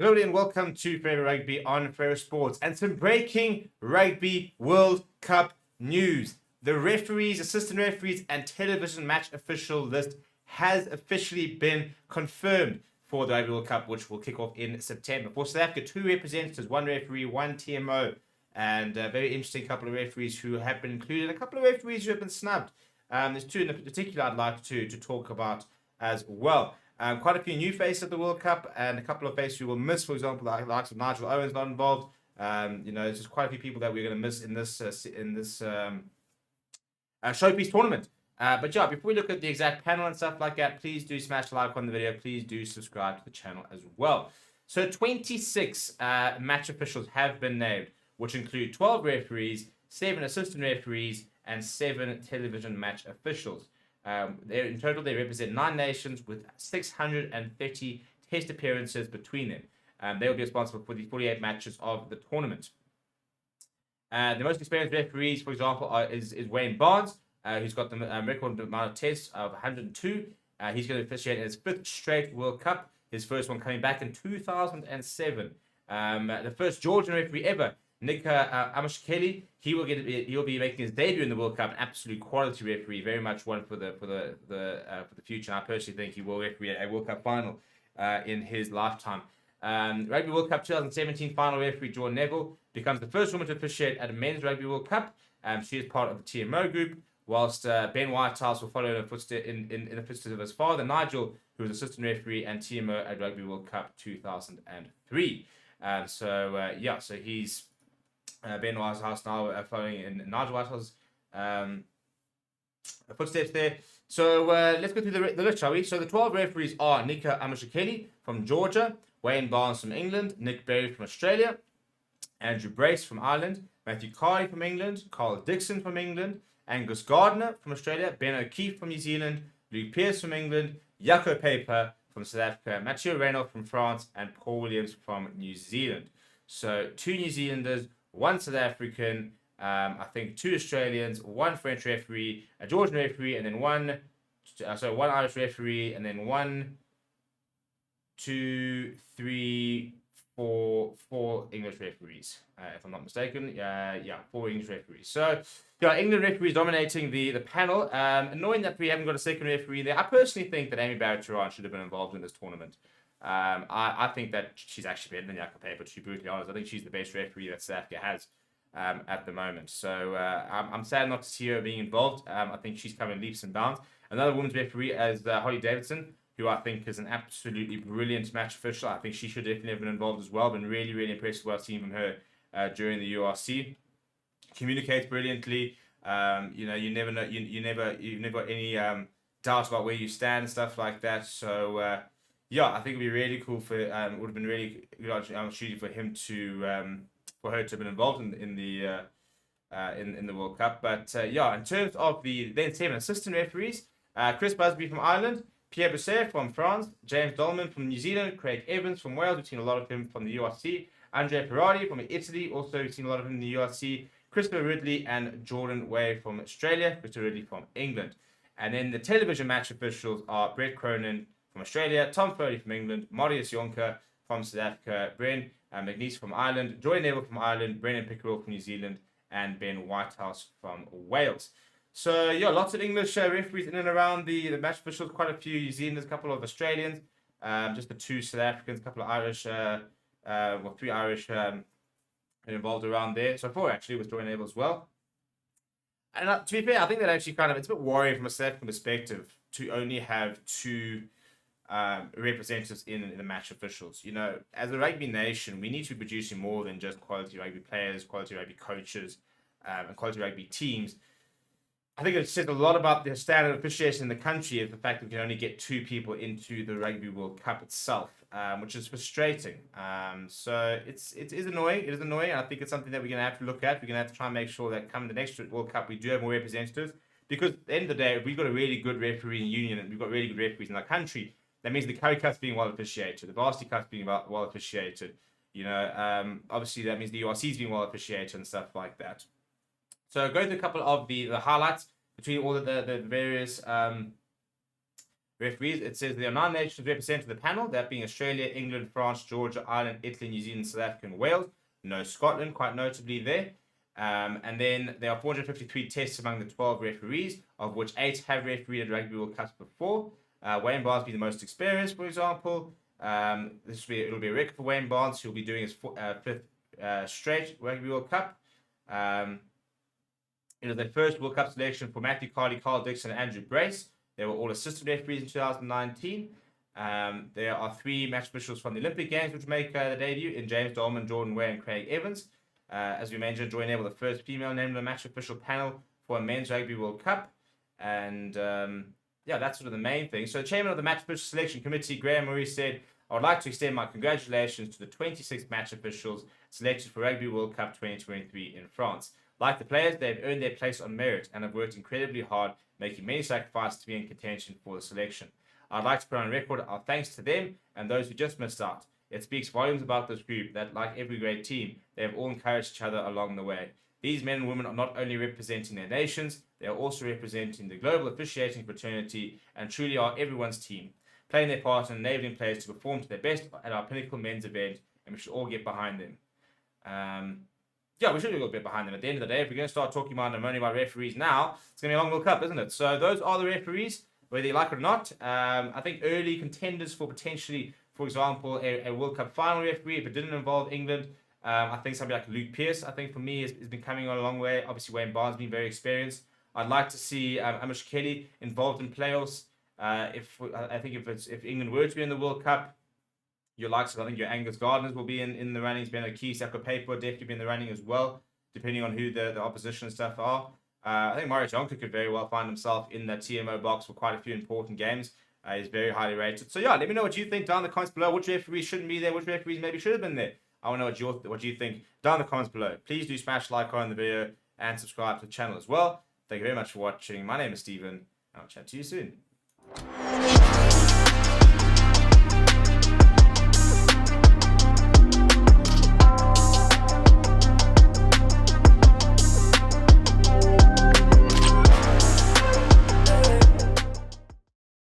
Hello and welcome to Forever Rugby on Forever Sports and some breaking Rugby World Cup news. The referees, assistant referees, and television match official list has officially been confirmed for the Rugby World Cup, which will kick off in September. For South Africa, 2 representatives, 1 referee, 1 TMO, and a very interesting couple of referees who have been included, a couple of referees who have been snubbed. There's 2 in particular I'd like to talk about as well. Quite a few new faces at the World Cup and a couple of faces who will miss, for example, the likes of Nigel Owens not involved. There's just quite a few people that we're going to miss in this showpiece tournament. But yeah, before we look at the exact panel and stuff like that, please do smash the like on the video. Please do subscribe to the channel as well. So 26 match officials have been named, which include 12 referees, 7 assistant referees, and 7 television match officials. In total, they represent 9 nations with 630 test appearances between them. They will be responsible for the 48 matches of the tournament. The most experienced referees, for example, is Wayne Barnes, who's got the record amount of tests of 102. He's going to officiate in his 5th straight World Cup, his first one coming back in 2007. The first Georgian referee ever, Nick Amashkeli, he'll be making his debut in the World Cup. An absolute quality referee, very much one for the future. And I personally think he will referee a World Cup final in his lifetime. Rugby World Cup 2017 final referee Jordan Neville becomes the first woman to officiate at a men's Rugby World Cup. She is part of the TMO group, whilst Ben Whitehouse will follow in the footsteps of his father Nigel, who was assistant referee and TMO at Rugby World Cup 2003. So he's Ben Whitehouse now following in Nigel Whitehouse's footsteps there. So let's go through the list, shall we? So the 12 referees are Nika Amashakeli from Georgia, Wayne Barnes from England, Nick Berry from Australia, Andrew Brace from Ireland, Matthew Carey from England, Carl Dixon from England, Angus Gardner from Australia, Ben O'Keefe from New Zealand, Luke Pearce from England, Jaco Paper from South Africa, Mathieu Reynolds from France, and Paul Williams from New Zealand. So 2 New Zealanders, 1 South African, I think 2 Australians, 1 French referee, a Georgian referee, and then 1 Irish referee, and then 1, 2, 3, 4 English referees, if I'm not mistaken. 4 English referees. So, England referees dominating the panel. Annoying that we haven't got a second referee there. I personally think that Amy Barrett-Turan should have been involved in this tournament. I think that she's actually better than Jaco Paper, to be brutally honest. I think she's the best referee that South Africa has at the moment. So I'm sad not to see her being involved. I think she's coming leaps and bounds. Another women's referee is Holly Davidson, who I think is an absolutely brilliant match official. I think she should definitely have been involved as well. Been really, really impressed with what I've seen from her during the URC. Communicates brilliantly. You never know. You've never got any doubt about where you stand and stuff like that. So I think it'd be really cool would have been really good opportunity for him for her to have been involved in the World Cup. But in terms of the then 7 assistant referees, Chris Busby from Ireland, Pierre Bousset from France, James Dolman from New Zealand, Craig Evans from Wales, we've seen a lot of him from the URC, Andrea Pirardi from Italy, also we've seen a lot of him in the URC, Christopher Ridley and Jordan Way from Australia, Christopher Ridley from England. And then the television match officials are Brett Cronin from Australia, Tom Foley from England, Marius Jonker from South Africa, Bren McNeese from Ireland, Joy Neville from Ireland, Brennan Pickerel from New Zealand, and Ben Whitehouse from Wales. So, lots of English referees in and around the match officials, quite a few New Zealanders, a couple of Australians, just the 2 South Africans, a couple of Irish, 3 Irish involved around there. So 4 actually with Joy Neville as well. And to be fair, I think that actually it's a bit worrying from a South African perspective to only have 2 representatives in the match officials. As a rugby nation, we need to be producing more than just quality rugby players, quality rugby coaches, and quality rugby teams. I think it says a lot about the standard of officiation in the country is the fact that we can only get 2 people into the Rugby World Cup itself, which is frustrating. So it is annoying. It is annoying. I think it's something that we're going to have to look at. We're going to have to try and make sure that coming the next World Cup, we do have more representatives. Because at the end of the day, if we've got a really good refereeing union and we've got really good referees in our country, that means the Currie Cup's being well officiated, the Varsity Cup's being well officiated. Obviously that means the URC's being well officiated and stuff like that. So going through a couple of the highlights between all the various referees. It says there are 9 nations represented in the panel, that being Australia, England, France, Georgia, Ireland, Italy, New Zealand, South Africa, and Wales. No Scotland, quite notably there. And then there are 453 tests among the 12 referees, of which 8 have refereed at Rugby World Cups before. Wayne Barnes being the most experienced, for example. It'll be a record for Wayne Barnes, who'll be doing his 5th straight Rugby World Cup. It was their first World Cup selection for Matthew Carley, Carl Dixon, and Andrew Brace. They were all assistant referees in 2019. There are 3 match officials from the Olympic Games which make the debut in James Dolman, Jordan Way, and Craig Evans. As we mentioned, Joy Neville, the first female named on the match official panel for a men's Rugby World Cup. And that's sort of the main thing. So the chairman of the match official selection committee, Graham Murray, said, I would like to extend my congratulations to the 26 match officials selected for Rugby World Cup 2023 in France. Like the players, they've earned their place on merit and have worked incredibly hard, making many sacrifices to be in contention for the selection. I'd like to put on record our thanks to them and those who just missed out. It speaks volumes about this group that, like every great team, they have all encouraged each other along the way. These men and women are not only representing their nations, they are also representing the global officiating fraternity and truly are everyone's team, playing their part in enabling players to perform to their best at our pinnacle men's event, and we should all get behind them. We should all get behind them. At the end of the day, if we're going to start talking about only about referees now, it's going to be a long World Cup, isn't it? So those are the referees, whether you like it or not. I think early contenders for potentially, for example, a World Cup final referee, if it didn't involve England, I think somebody like Luke Pearce, I think for me, has been coming on a long way. Obviously, Wayne Barnes being very experienced. I'd like to see Amish Kelly involved in playoffs. If England were to be in the World Cup, your likes of, I think your Angus Gardners will be in the runnings. Ben O'Keefe, Sako Paper will definitely be in the running as well, depending on who the opposition and stuff are. I think Mario Jonker could very well find himself in the TMO box for quite a few important games. He's very highly rated. So let me know what you think down in the comments below. Which referees shouldn't be there? Which referees maybe should have been there? I want to know what you think down in the comments below. Please do smash like on the video and subscribe to the channel as well. Thank you very much for watching. My name is Steven, and I'll chat to you soon.